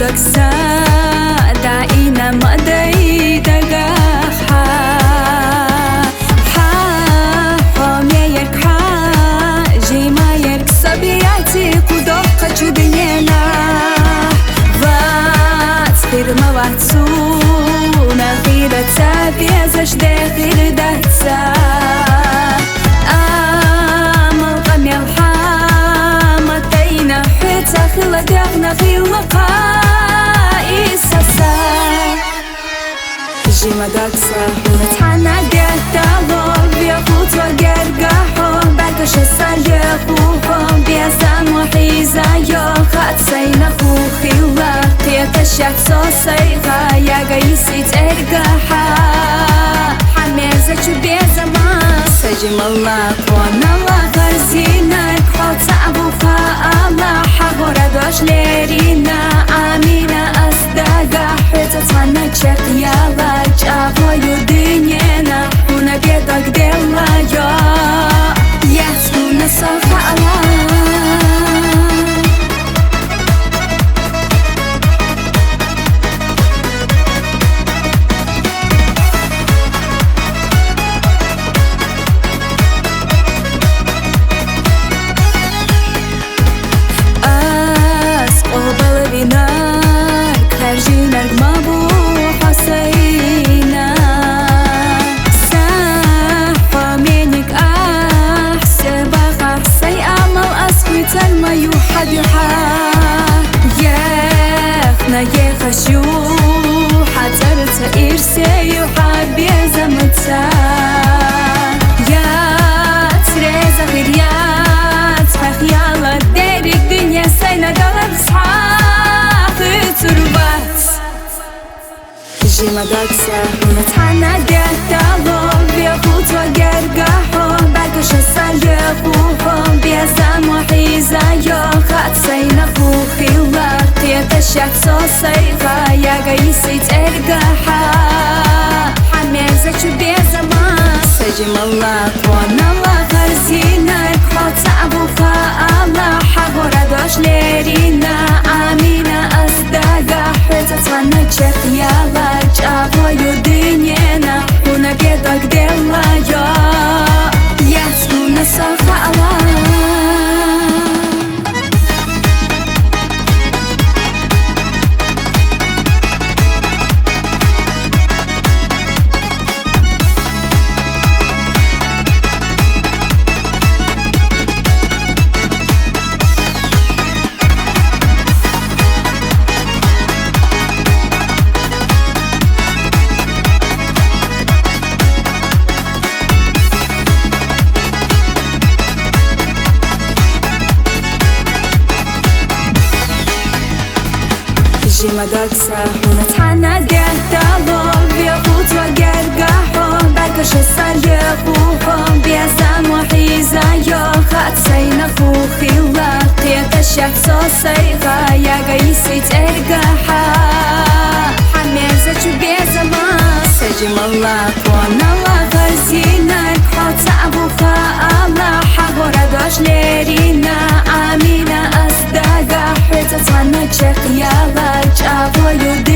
دكسا دعينا مدي دقاحا حاميك جيما يرك صبياتي قدوق جبينا واتخير مواتسونا غيرة تابيزش داخل دهتا خلقنا في الوقائي ساسا جيما داكسا ونتحنى قهتاهم بيخوت وقرقاهم بعدش الساليخوهم بيزان وحيزا يوخات سينا خوخي وقيت الشاك صوصيغا يا قيسي ترقاحا حميزة بيزا ما سجم الله وانا الله غرزينك حوت أبوخا الله حغوردوش ليرينا آمينا أصدقا حيتا تانك يالا جابو يدينينا هنا بيدك ديلا يسكونا صفا الله يخشيو حترت إرسي وحبي زمتا يا تريزا غيريات فخيالة ديرك دنيا سينا دولة بصحاق تربات جيما داكسا ونتحنى قهتاهم بيخوت وقرقاحهم بعدش الساليخوهم بيزان وحيزا يوخات سينا خوخي وقيت الشاك صوصيغا يا قيسي ترقاحا حميزة بيزا ما سجم الله وانا الله غرزينك حوت أبوخا الله حغوردوش ليرينا آمينا أصدقا حيتا تانك يالا جابو يدينينا هنا بيدك ديلا يسكونا صفا الله جيما داكسا ونتحنى قهتاهم بيخوت وقرقاحهم بعدش الساليخوهم بيزان وحيزا يوخات سينا خوخي وقيت الشاك صوصيغا يا قيسي ترقاحا حميزة بيزا ما سجم الله وانا الله غرزينك حوت أبوخا الله حغوردوش ليرينا آمينا أصدقا حيتا تانك يالا جابو يدي